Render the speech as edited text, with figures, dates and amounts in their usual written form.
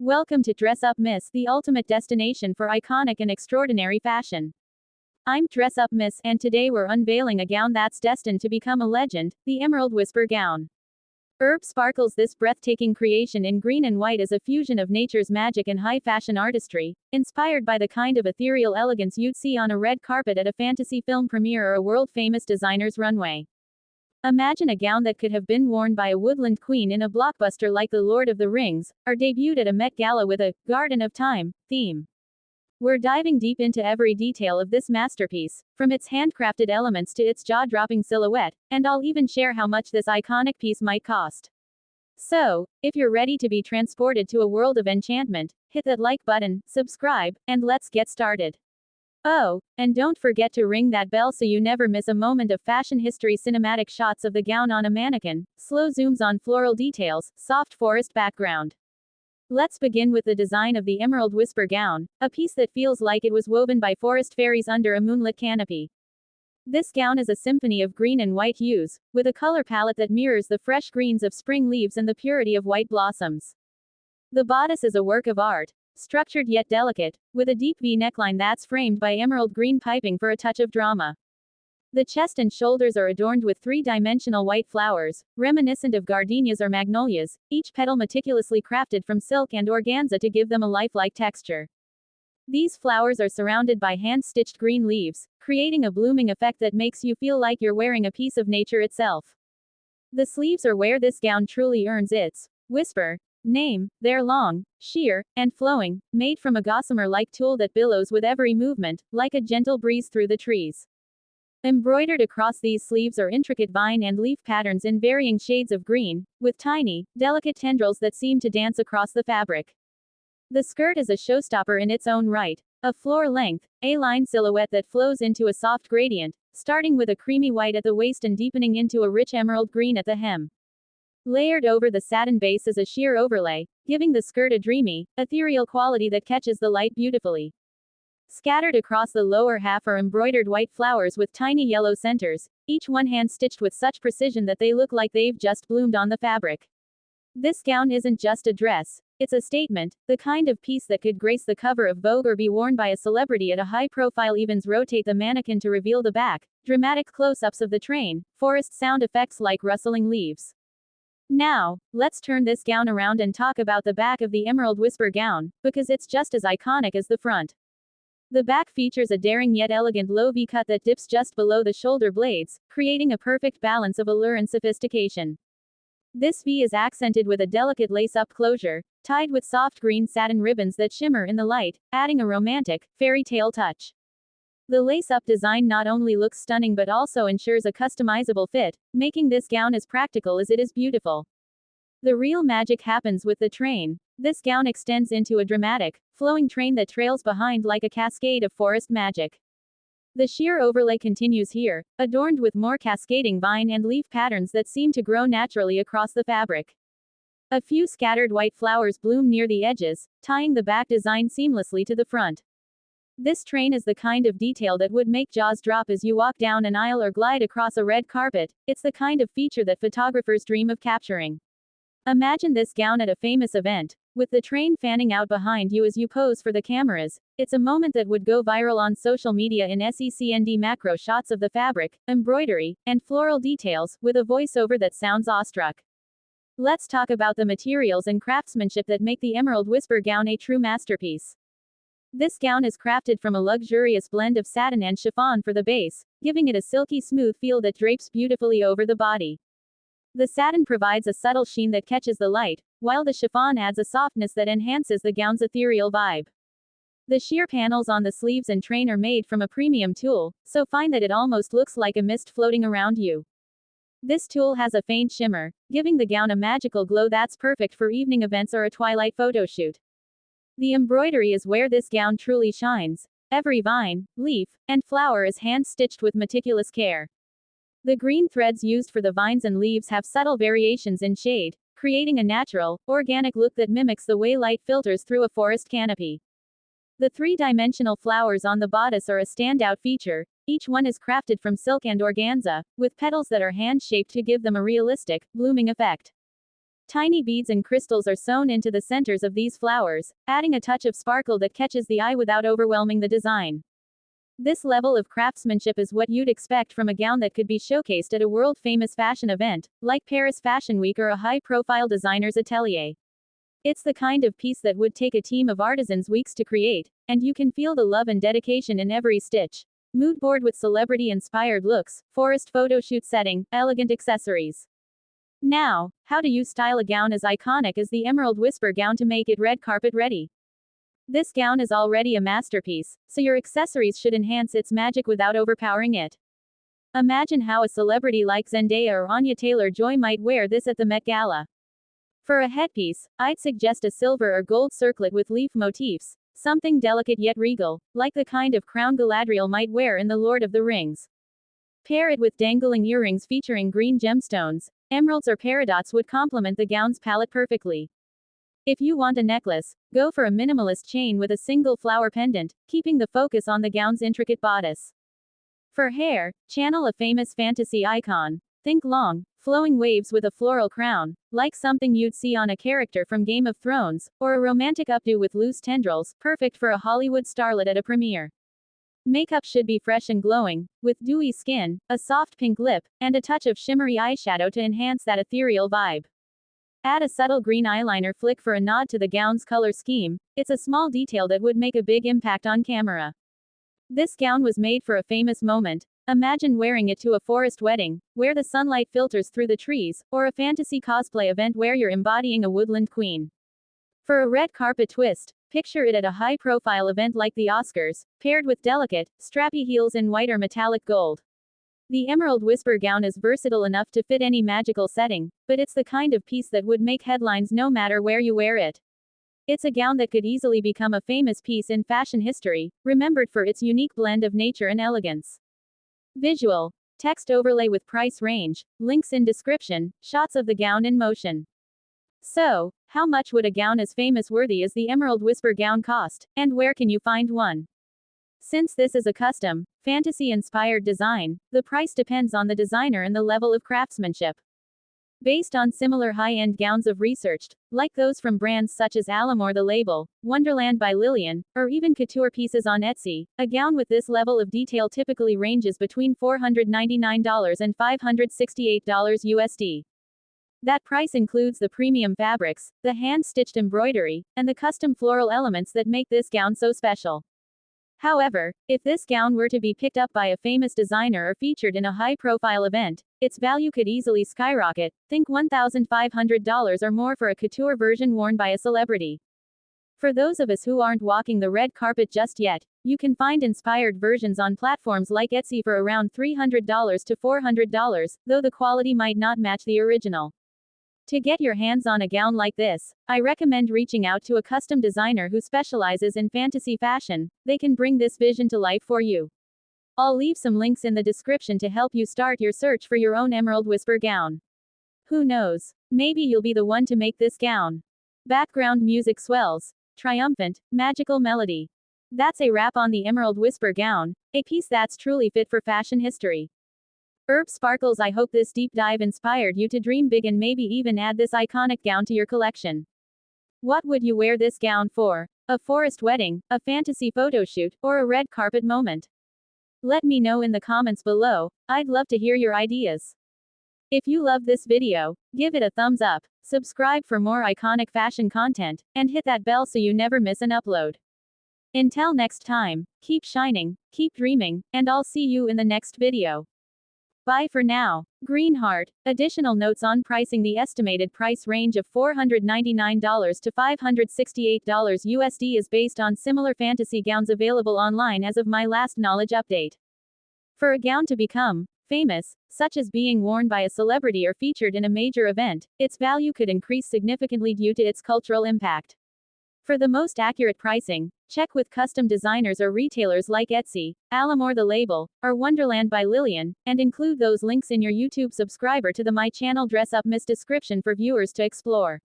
Welcome to Dress Up Miss, the ultimate destination for iconic and extraordinary fashion. I'm Dress Up Miss, and today we're unveiling a gown that's destined to become a legend, the Emerald Whisper Gown. Herb sparkles. This breathtaking creation in green and white is a fusion of nature's magic and high fashion artistry, inspired by the kind of ethereal elegance you'd see on a red carpet at a fantasy film premiere or a world-famous designer's runway. Imagine a gown that could have been worn by a woodland queen in a blockbuster like The Lord of the Rings, or debuted at a Met Gala with a Garden of Time theme. We're diving deep into every detail of this masterpiece, from its handcrafted elements to its jaw-dropping silhouette, and I'll even share how much this iconic piece might cost. So, if you're ready to be transported to a world of enchantment, hit that like button, subscribe, and let's get started. Oh, and don't forget to ring that bell so you never miss a moment of fashion history. Cinematic shots of the gown on a mannequin, slow zooms on floral details, soft forest background. Let's begin with the design of the Emerald Whisper Gown, a piece that feels like it was woven by forest fairies under a moonlit canopy. This gown is a symphony of green and white hues, with a color palette that mirrors the fresh greens of spring leaves and the purity of white blossoms. The bodice is a work of art, structured yet delicate, with a deep V neckline that's framed by emerald green piping for a touch of drama. The chest and shoulders are adorned with three-dimensional white flowers, reminiscent of gardenias or magnolias, each petal meticulously crafted from silk and organza to give them a lifelike texture. These flowers are surrounded by hand-stitched green leaves, creating a blooming effect that makes you feel like you're wearing a piece of nature itself. The sleeves are where this gown truly earns its whisper name. They're long, sheer, and flowing, made from a gossamer-like tulle that billows with every movement, like a gentle breeze through the trees. Embroidered across these sleeves are intricate vine and leaf patterns in varying shades of green, with tiny, delicate tendrils that seem to dance across the fabric. The skirt is a showstopper in its own right, a floor-length, A-line silhouette that flows into a soft gradient, starting with a creamy white at the waist and deepening into a rich emerald green at the hem. Layered over the satin base is a sheer overlay, giving the skirt a dreamy, ethereal quality that catches the light beautifully. Scattered across the lower half are embroidered white flowers with tiny yellow centers, each one hand-stitched with such precision that they look like they've just bloomed on the fabric. This gown isn't just a dress, it's a statement, the kind of piece that could grace the cover of Vogue or be worn by a celebrity at a high-profile event. Rotate the mannequin to reveal the back, dramatic close-ups of the train, forest sound effects like rustling leaves. Now, let's turn this gown around and talk about the back of the Emerald Whisper Gown, because it's just as iconic as the front. The back features a daring yet elegant low V cut that dips just below the shoulder blades, creating a perfect balance of allure and sophistication. This V is accented with a delicate lace-up closure, tied with soft green satin ribbons that shimmer in the light, adding a romantic, fairy tale touch. The lace-up design not only looks stunning but also ensures a customizable fit, making this gown as practical as it is beautiful. The real magic happens with the train. This gown extends into a dramatic, flowing train that trails behind like a cascade of forest magic. The sheer overlay continues here, adorned with more cascading vine and leaf patterns that seem to grow naturally across the fabric. A few scattered white flowers bloom near the edges, tying the back design seamlessly to the front. This train is the kind of detail that would make jaws drop as you walk down an aisle or glide across a red carpet. It's the kind of feature that photographers dream of capturing. Imagine this gown at a famous event, with the train fanning out behind you as you pose for the cameras. It's a moment that would go viral on social media. In SECND macro shots of the fabric, embroidery, and floral details, with a voiceover that sounds awestruck. Let's talk about the materials and craftsmanship that make the Emerald Whisper Gown a true masterpiece. This gown is crafted from a luxurious blend of satin and chiffon for the base, giving it a silky smooth feel that drapes beautifully over the body. The satin provides a subtle sheen that catches the light, while the chiffon adds a softness that enhances the gown's ethereal vibe. The sheer panels on the sleeves and train are made from a premium tulle, so fine that it almost looks like a mist floating around you. This tulle has a faint shimmer, giving the gown a magical glow that's perfect for evening events or a twilight photoshoot. The embroidery is where this gown truly shines. Every vine, leaf, and flower is hand-stitched with meticulous care. The green threads used for the vines and leaves have subtle variations in shade, creating a natural, organic look that mimics the way light filters through a forest canopy. The three-dimensional flowers on the bodice are a standout feature. Each one is crafted from silk and organza, with petals that are hand-shaped to give them a realistic, blooming effect. Tiny beads and crystals are sewn into the centers of these flowers, adding a touch of sparkle that catches the eye without overwhelming the design. This level of craftsmanship is what you'd expect from a gown that could be showcased at a world-famous fashion event, like Paris Fashion Week or a high-profile designer's atelier. It's the kind of piece that would take a team of artisans weeks to create, and you can feel the love and dedication in every stitch. Mood board with celebrity-inspired looks, forest photoshoot setting, elegant accessories. Now, how do you style a gown as iconic as the Emerald Whisper gown to make it red carpet ready? This gown is already a masterpiece, so your accessories should enhance its magic without overpowering it. Imagine how a celebrity like Zendaya or Anya Taylor-Joy might wear this at the Met Gala. For a headpiece, I'd suggest a silver or gold circlet with leaf motifs, something delicate yet regal, like the kind of crown Galadriel might wear in The Lord of the Rings. Pair it with dangling earrings featuring green gemstones, emeralds or peridots would complement the gown's palette perfectly. If you want a necklace, go for a minimalist chain with a single flower pendant, keeping the focus on the gown's intricate bodice. For hair, channel a famous fantasy icon. Think long, flowing waves with a floral crown, like something you'd see on a character from Game of Thrones, or a romantic updo with loose tendrils, perfect for a Hollywood starlet at a premiere. Makeup should be fresh and glowing, with dewy skin, a soft pink lip, and a touch of shimmery eyeshadow to enhance that ethereal vibe. Add a subtle green eyeliner flick for a nod to the gown's color scheme. It's a small detail that would make a big impact on camera. This gown was made for a famous moment. Imagine wearing it to a forest wedding, where the sunlight filters through the trees, or a fantasy cosplay event where you're embodying a woodland queen. For a red carpet twist, picture it at a high-profile event like the Oscars, paired with delicate, strappy heels in white or metallic gold. The Emerald Whisper gown is versatile enough to fit any magical setting, but it's the kind of piece that would make headlines no matter where you wear it. It's a gown that could easily become a famous piece in fashion history, remembered for its unique blend of nature and elegance. Visual. Text overlay with price range, links in description, shots of the gown in motion. So, how much would a gown as famous worthy as the Emerald Whisper gown cost, and where can you find one? Since this is a custom, fantasy-inspired design, the price depends on the designer and the level of craftsmanship. Based on similar high-end gowns I've researched, like those from brands such as Alamore The Label, Wonderland by Lillian, or even couture pieces on Etsy, a gown with this level of detail typically ranges between $499 and $568 USD. That price includes the premium fabrics, the hand-stitched embroidery, and the custom floral elements that make this gown so special. However, if this gown were to be picked up by a famous designer or featured in a high-profile event, its value could easily skyrocket. Think $1,500 or more for a couture version worn by a celebrity. For those of us who aren't walking the red carpet just yet, you can find inspired versions on platforms like Etsy for around $300 to $400, though the quality might not match the original. To get your hands on a gown like this, I recommend reaching out to a custom designer who specializes in fantasy fashion. They can bring this vision to life for you. I'll leave some links in the description to help you start your search for your own Emerald Whisper gown. Who knows? Maybe you'll be the one to make this gown. Background music swells. Triumphant, magical melody. That's a wrap on the Emerald Whisper gown, a piece that's truly fit for fashion history. Herb Sparkles, I hope this deep dive inspired you to dream big and maybe even add this iconic gown to your collection. What would you wear this gown for? A forest wedding, a fantasy photoshoot, or a red carpet moment? Let me know in the comments below. I'd love to hear your ideas. If you loved this video, give it a thumbs up, subscribe for more iconic fashion content, and hit that bell so you never miss an upload. Until next time, keep shining, keep dreaming, and I'll see you in the next video. Bye for now. Green heart. Additional notes on pricing: the estimated price range of $499 to $568 USD is based on similar fantasy gowns available online as of my last knowledge update. For a gown to become famous, such as being worn by a celebrity or featured in a major event, its value could increase significantly due to its cultural impact. For the most accurate pricing, check with custom designers or retailers like Etsy, Alamore The Label, or Wonderland by Lillian, and include those links in your YouTube subscriber to the My Channel Dress Up Miss description for viewers to explore.